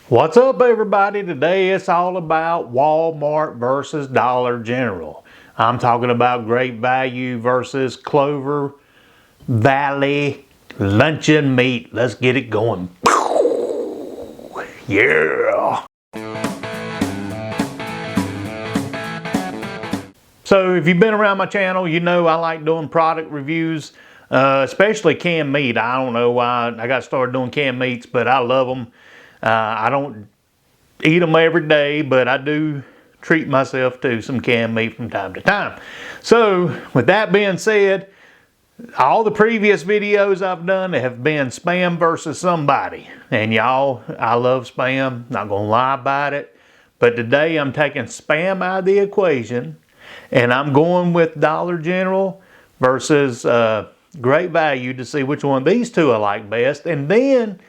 What's up, everybody? Today it's all about Walmart versus Dollar General. I'm talking about Great Value versus Clover Valley luncheon meat. Let's get it going. Yeah. So if you've been around my channel, you know I like doing product reviews, especially canned meat. I don't know why I got started doing canned meats, but I love them. I don't eat them every day, but I do treat myself to some canned meat from time to time. So with that being said, all the previous videos I've done have been Spam versus somebody. And y'all, I love Spam, not gonna lie about it. But today I'm taking Spam out of the equation and I'm going with Dollar General versus Great Value to see which one of these two I like best. And then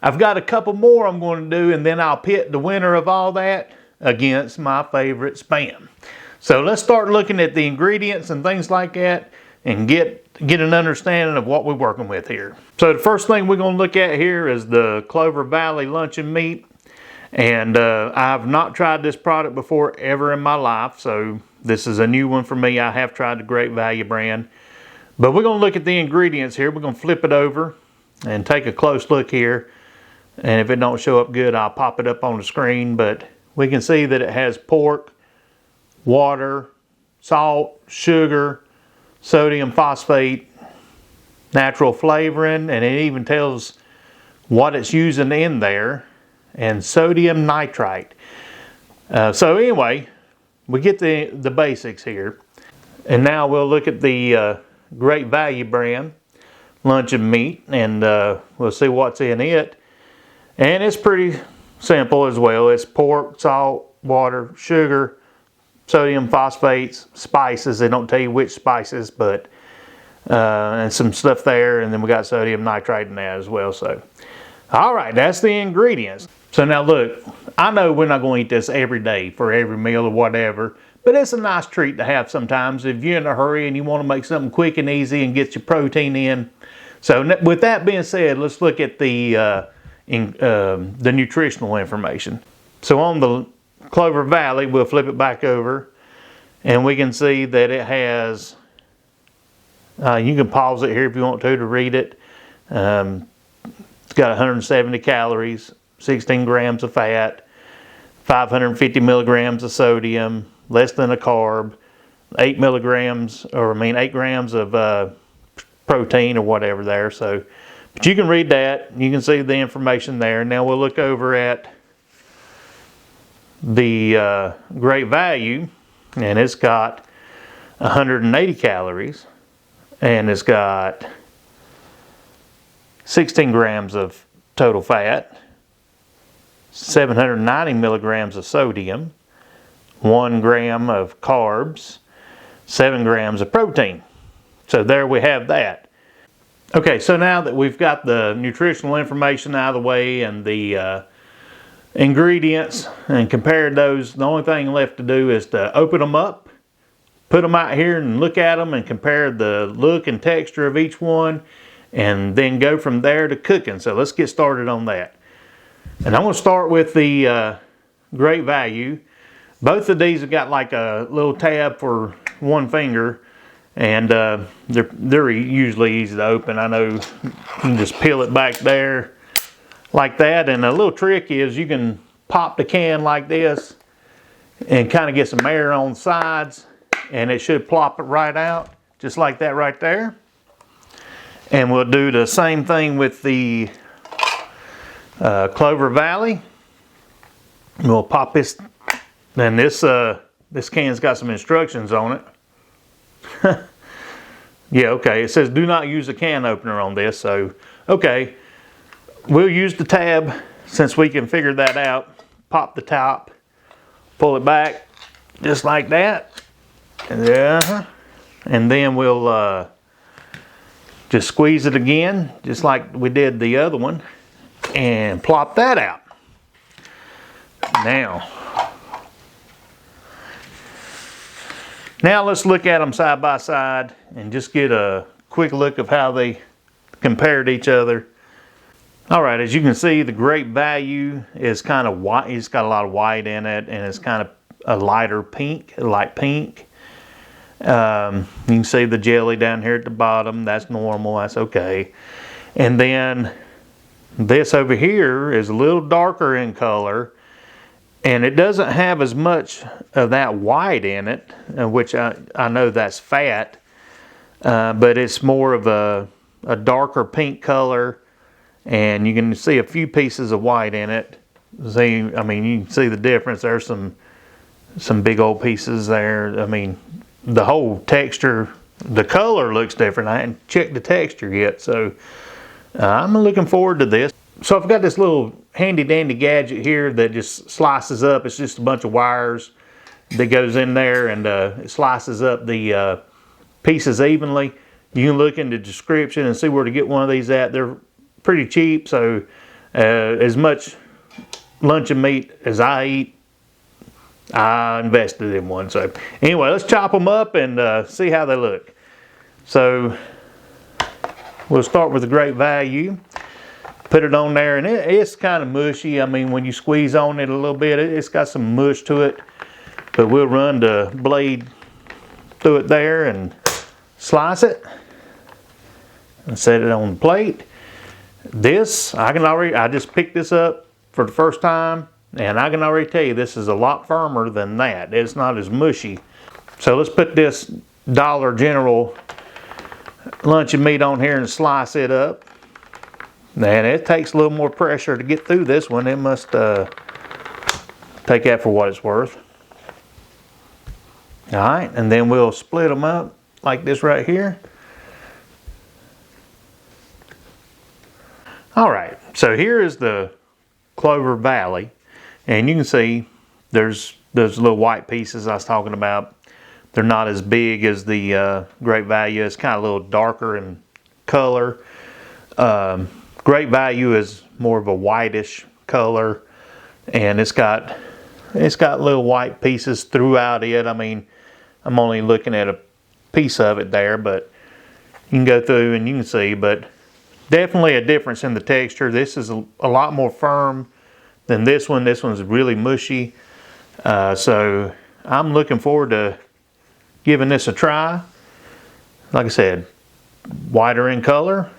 I've got a couple more I'm going to do, and then I'll pit the winner of all that against my favorite Spam. So let's start looking at the ingredients and things like that and get an understanding of what we're working with here. So the first thing we're going to look at here is the Clover Valley luncheon meat. And I've not tried this product before ever in my life, so this is a new one for me. I have tried the Great Value brand. But we're going to look at the ingredients here. We're going to flip it over and take a close look here. And if it don't show up good, I'll pop it up on the screen. But we can see that it has pork, water, salt, sugar, sodium phosphate, natural flavoring, and it even tells what it's using in there, and sodium nitrite. So anyway, we get the basics here. And now we'll look at the Great Value brand luncheon meat, and we'll see what's in it. And it's pretty simple as well. It's pork, salt, water, sugar, sodium phosphates, spices. They don't tell you which spices, but and some stuff there. And then we got sodium nitrite in that as well. So, all right, that's the ingredients. So now look, I know we're not going to eat this every day for every meal or whatever, but it's a nice treat to have sometimes if you're in a hurry and you want to make something quick and easy and get your protein in. So with that being said, let's look at the nutritional information. So on the Clover Valley, we'll flip it back over and we can see that it has, you can pause it here if you want to read it. It's got 170 calories, 16 grams of fat, 550 milligrams of sodium, less than a carb, 8 grams of protein or whatever there. So, but you can read that, you can see the information there. Now we'll look over at the Great Value, and it's got 180 calories, and it's got 16 grams of total fat, 790 milligrams of sodium, 1 gram of carbs, 7 grams of protein. So there we have that. Okay, so now that we've got the nutritional information out of the way and the ingredients and compared those, the only thing left to do is to open them up, put them out here and look at them and compare the look and texture of each one, and then go from there to cooking. So let's get started on that. And I'm going to start with the Great Value. Both of these have got like a little tab for one finger, and they're usually easy to open. I know you can just peel it back there like that, and a little trick is you can pop the can like this and kind of get some air on the sides, and it should plop it right out just like that right there. And we'll do the same thing with the Clover Valley. We'll pop this. Then this can's got some instructions on it. Yeah, okay, it says do not use a can opener on this, so okay, we'll use the tab since we can figure that out. Pop the top, pull it back just like that, and then we'll just squeeze it again just like we did the other one and plop that out. Now let's look at them side by side and just get a quick look of how they compare to each other. All right, as you can see, the Great Value is kind of white. It's got a lot of white in it, and it's kind of a lighter pink, light pink. You can see the jelly down here at the bottom. That's normal. That's okay. And then this over here is a little darker in color, and it doesn't have as much of that white in it, which I know that's fat, but it's more of a darker pink color. And you can see a few pieces of white in it. See, I mean, you can see the difference. There's some big old pieces there. I mean, the whole texture, the color looks different. I hadn't checked the texture yet, so I'm looking forward to this. So I've got this little handy dandy gadget here that just slices up. It's just a bunch of wires that goes in there, and it slices up the pieces evenly. You can look in the description and see where to get one of these at. They're pretty cheap, so as much luncheon meat as I eat, I invested in one. So anyway, let's chop them up and see how they look. So we'll start with the Great Value. Put it on there, and it's kind of mushy. I mean, when you squeeze on it a little bit, it's got some mush to it, but we'll run the blade through it there and slice it and set it on the plate. This, I just picked this up for the first time, and I can already tell you this is a lot firmer than that. It's not as mushy. So let's put this Dollar General luncheon meat on here and slice it up. And it takes a little more pressure to get through this one. It must take that for what it's worth. All right, and then we'll split them up like this right here. All right, so here is the Clover Valley, and you can see there's those little white pieces I was talking about. They're not as big as the Great Value. It's kind of a little darker in color. Great Value is more of a whitish color, and it's got little white pieces throughout it. I mean, I'm only looking at a piece of it there, but you can go through and you can see, but definitely a difference in the texture. This is a lot more firm than this one. This one's really mushy. So I'm looking forward to giving this a try. Like I said, whiter in color,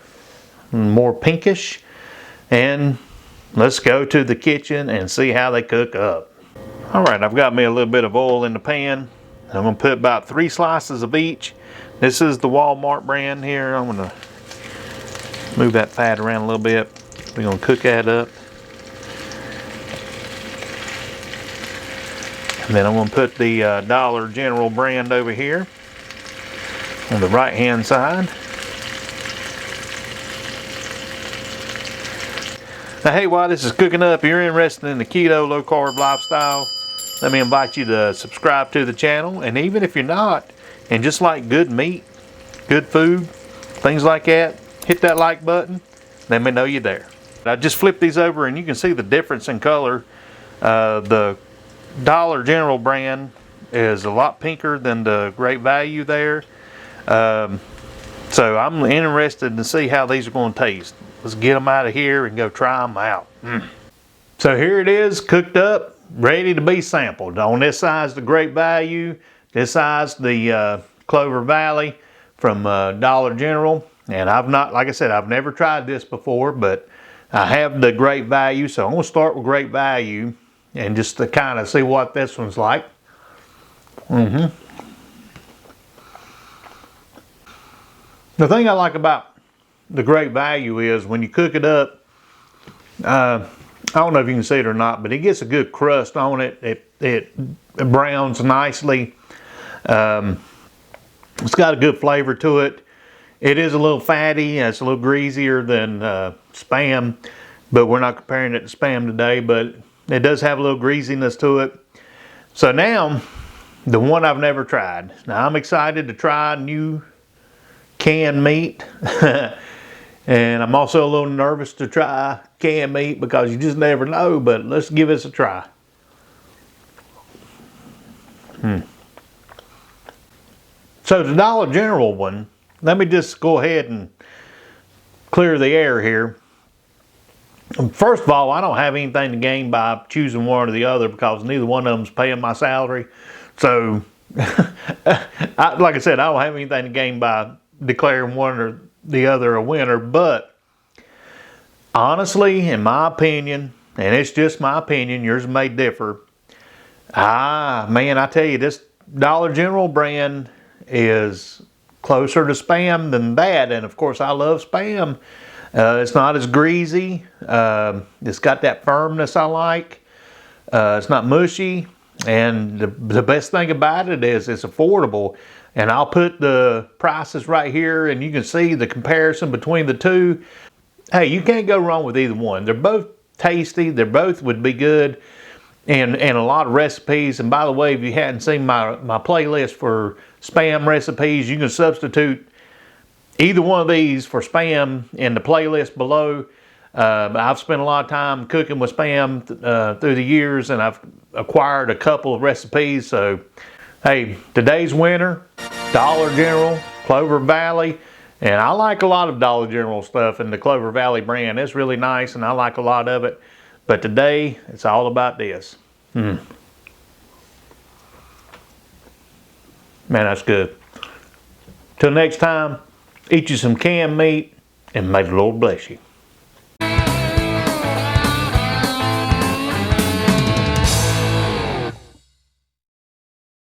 more pinkish. And let's go to the kitchen and see how they cook up. All right, I've got me a little bit of oil in the pan. I'm gonna put about 3 slices of each. This is the Walmart brand here. I'm gonna move that fat around a little bit. We're gonna cook that up. And then I'm gonna put the Dollar General brand over here on the right hand side. Now hey, while this is cooking up, if you're interested in the keto low carb lifestyle, let me invite you to subscribe to the channel. And even if you're not, and just like good meat, good food, things like that, hit that like button. Let me know you're there. I just flipped these over and you can see the difference in color. The Dollar General brand is a lot pinker than the Great Value there. So I'm interested to see how these are going to taste. Let's get them out of here and go try them out. So here it is, cooked up, ready to be sampled. On this side's the Great Value. This side's the Clover Valley from Dollar General. And I've not, like I said, I've never tried this before, but I have the Great Value. So I'm going to start with Great Value and just to kind of see what this one's like. The thing I like about the Great Value is when you cook it up, I don't know if you can see it or not, but it gets a good crust on it. It browns nicely. It's got a good flavor to it. It is a little fatty. It's a little greasier than Spam, but we're not comparing it to Spam today, but it does have a little greasiness to it. So now, the one I've never tried. Now I'm excited to try new canned meat. And I'm also a little nervous to try canned meat because you just never know, but let's give this a try. So the Dollar General one, let me just go ahead and clear the air here. First of all, I don't have anything to gain by choosing one or the other because neither one of them's paying my salary. So, like I said, I don't have anything to gain by declaring one or the other a winner. But honestly, in my opinion, and it's just my opinion, yours may differ. Man, I tell you, this Dollar General brand is closer to Spam than that. And of course, I love Spam. It's not as greasy. It's got that firmness I like. It's not mushy. And the best thing about it is it's affordable. And I'll put the prices right here and you can see the comparison between the two. Hey, you can't go wrong with either one. They're both tasty. They both would be good. And a lot of recipes. And by the way, if you hadn't seen my playlist for Spam recipes, you can substitute either one of these for Spam in the playlist below. I've spent a lot of time cooking with Spam through the years, and I've acquired a couple of recipes. So, hey, today's winner, Dollar General, Clover Valley. And I like a lot of Dollar General stuff in the Clover Valley brand. It's really nice, and I like a lot of it. But today, it's all about this. Man, that's good. Till next time, eat you some canned meat, and may the Lord bless you.